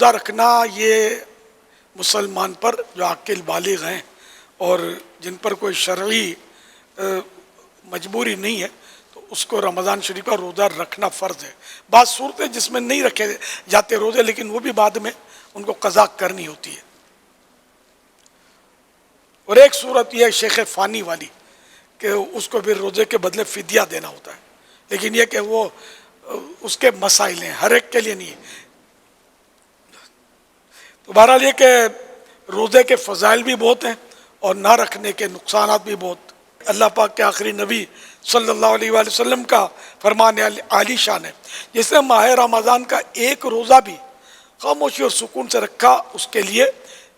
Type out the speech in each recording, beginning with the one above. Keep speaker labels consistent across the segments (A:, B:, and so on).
A: روزہ رکھنا یہ مسلمان پر جو عاقل بالغ ہیں اور جن پر کوئی شرعی مجبوری نہیں ہے تو اس کو رمضان شریف کا روزہ رکھنا فرض ہے۔ بعض صورتیں جس میں نہیں رکھے جاتے روزے، لیکن وہ بھی بعد میں ان کو قضا کرنی ہوتی ہے۔ اور ایک صورت یہ ہے شیخ فانی والی کہ اس کو پھر روزے کے بدلے فدیہ دینا ہوتا ہے، لیکن یہ کہ وہ اس کے مسائل ہیں، ہر ایک کے لیے نہیں ہے۔ تو بہرحال یہ کہ روزے کے فضائل بھی بہت ہیں اور نہ رکھنے کے نقصانات بھی بہت۔ اللہ پاک کے آخری نبی صلی اللہ علیہ وآلہ وسلم کا فرمان عالی شان ہے، جس نے ماہ رمضان کا ایک روزہ بھی خاموشی اور سکون سے رکھا، اس کے لیے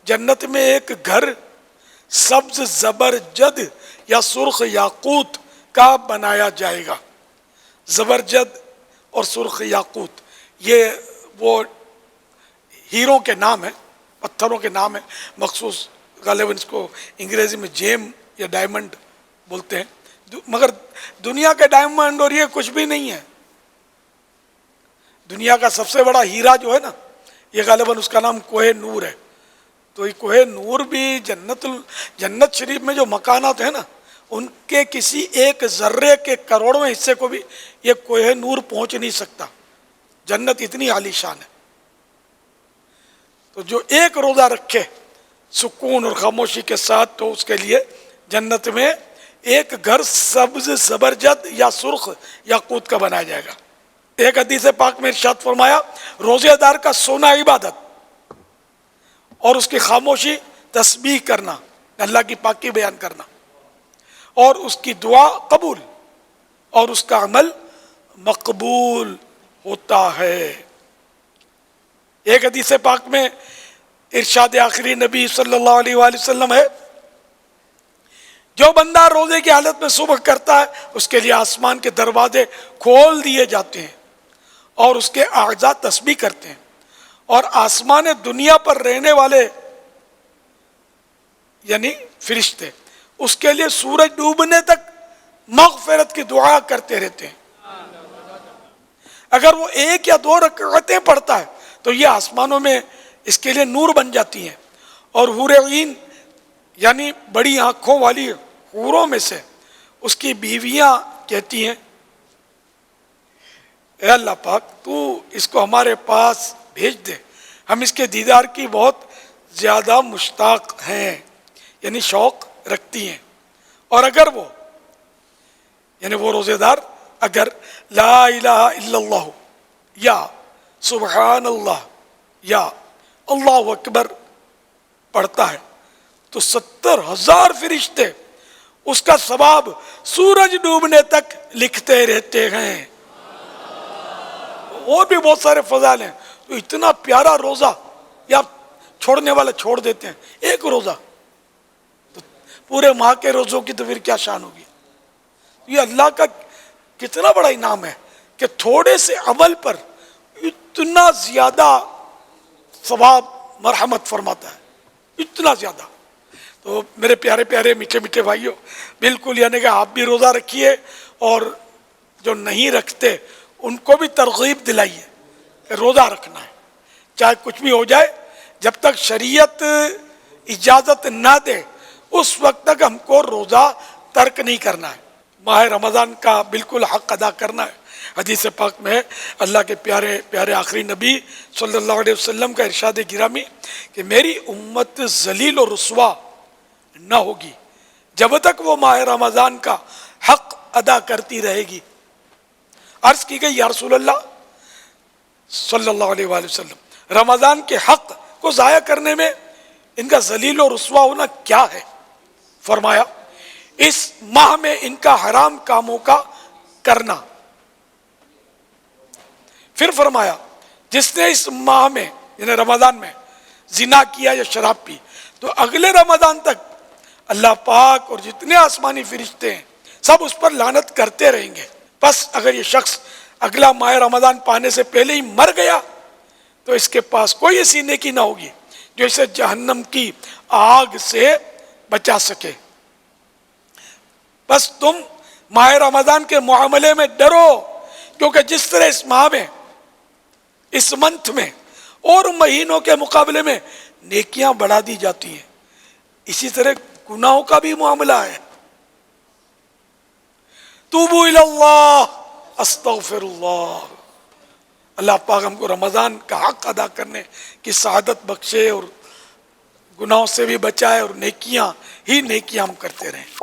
A: جنت میں ایک گھر سبز زبرجد یا سرخ یاقوت کا بنایا جائے گا۔ زبرجد اور سرخ یاقوت یہ وہ ہیروں کے نام ہیں، پتھروں کے نام ہیں، مخصوص غالباً اس کو انگریزی میں جیم یا ڈائمنڈ بولتے ہیں، مگر دنیا کے ڈائمنڈ اور یہ کچھ بھی نہیں ہے۔ دنیا کا سب سے بڑا ہیرا جو ہے نا، یہ غالباً اس کا نام کوہ نور ہے۔ تو یہ کوہ نور بھی جنت شریف میں جو مکانات ہیں نا، ان کے کسی ایک ذرے کے کروڑویں حصے کو بھی یہ کوہ نور پہنچ نہیں سکتا۔ جنت اتنی عالی شان ہے۔ تو جو ایک روزہ رکھے سکون اور خاموشی کے ساتھ، تو اس کے لیے جنت میں ایک گھر سبز زبرجد یا سرخ یاقوت کا بنایا جائے گا۔ ایک حدیث پاک میں ارشاد فرمایا، روزے دار کا سونا عبادت اور اس کی خاموشی تسبیح کرنا، اللہ کی پاکی بیان کرنا، اور اس کی دعا قبول اور اس کا عمل مقبول ہوتا ہے۔ ایک حدیث پاک میں ارشاد آخری نبی صلی اللہ علیہ وآلہ وسلم ہے، جو بندہ روزے کی حالت میں صبح کرتا ہے اس کے لیے آسمان کے دروازے کھول دیے جاتے ہیں اور اس کے اعضاء تسبیح کرتے ہیں، اور آسمان دنیا پر رہنے والے یعنی فرشتے اس کے لیے سورج ڈوبنے تک مغفرت کی دعا کرتے رہتے ہیں۔ اگر وہ ایک یا دو رکعتیں پڑھتا ہے تو یہ آسمانوں میں اس کے لیے نور بن جاتی ہیں، اور حور عین یعنی بڑی آنکھوں والی حوروں میں سے اس کی بیویاں کہتی ہیں، اے اللہ پاک تو اس کو ہمارے پاس بھیج دے، ہم اس کے دیدار کی بہت زیادہ مشتاق ہیں، یعنی شوق رکھتی ہیں۔ اور اگر وہ یعنی وہ روزے دار اگر لا الہ الا اللہ یا سبحان اللہ یا اللہ اکبر پڑھتا ہے تو 70,000 فرشتے اس کا ثواب سورج ڈوبنے تک لکھتے رہتے ہیں۔ اور بھی بہت سارے فضائل ہیں۔ تو اتنا پیارا روزہ یا چھوڑنے والے چھوڑ دیتے ہیں، ایک روزہ، تو پورے ماہ کے روزوں کی تو پھر کیا شان ہوگی۔ یہ اللہ کا کتنا بڑا انعام ہے کہ تھوڑے سے عمل پر اتنا زیادہ ثواب مرحمت فرماتا ہے، اتنا زیادہ۔ تو میرے پیارے پیارے میٹھے میٹھے بھائیوں، بالکل یعنی کہ آپ بھی روزہ رکھیے، اور جو نہیں رکھتے ان کو بھی ترغیب دلائیے کہ روزہ رکھنا ہے، چاہے کچھ بھی ہو جائے، جب تک شریعت اجازت نہ دے اس وقت تک ہم کو روزہ ترک نہیں کرنا ہے۔ ماہ رمضان کا بالکل حق ادا کرنا ہے۔ حدیث پاک میں اللہ کے پیارے پیارے آخری نبی صلی اللہ علیہ وسلم کا ارشاد گرامی کہ میری امت ذلیل و رسوا نہ ہوگی جب تک وہ ماہ رمضان کا حق ادا کرتی رہے گی۔ عرض کی گئی یا رسول اللہ صلی اللہ علیہ وآلہ وسلم، رمضان کے حق کو ضائع کرنے میں ان کا ذلیل و رسوا ہونا کیا ہے؟ فرمایا اس ماہ میں ان کا حرام کاموں کا کرنا۔ پھر فرمایا جس نے اس ماہ میں یعنی رمضان میں زنا کیا یا شراب پی تو اگلے رمضان تک اللہ پاک اور جتنے آسمانی فرشتے ہیں سب اس پر لعنت کرتے رہیں گے۔ بس اگر یہ شخص اگلا ماہ رمضان پانے سے پہلے ہی مر گیا تو اس کے پاس کوئی ایسی نیکی نہ ہوگی جو اسے جہنم کی آگ سے بچا سکے۔ بس تم ماہ رمضان کے معاملے میں ڈرو، کیونکہ جس طرح اس ماہ میں اس منتھ میں اور مہینوں کے مقابلے میں نیکیاں بڑھا دی جاتی ہیں. اسی طرح گناہوں کا بھی معاملہ ہے. توبو الی اللہ استغفر اللہ. اللہ پاک ہم کو رمضان کا حق ادا کرنے کی سعادت بخشے اور گناہوں سے بھی بچائے اور نیکیاں ہی نیکیاں ہم کرتے رہیں.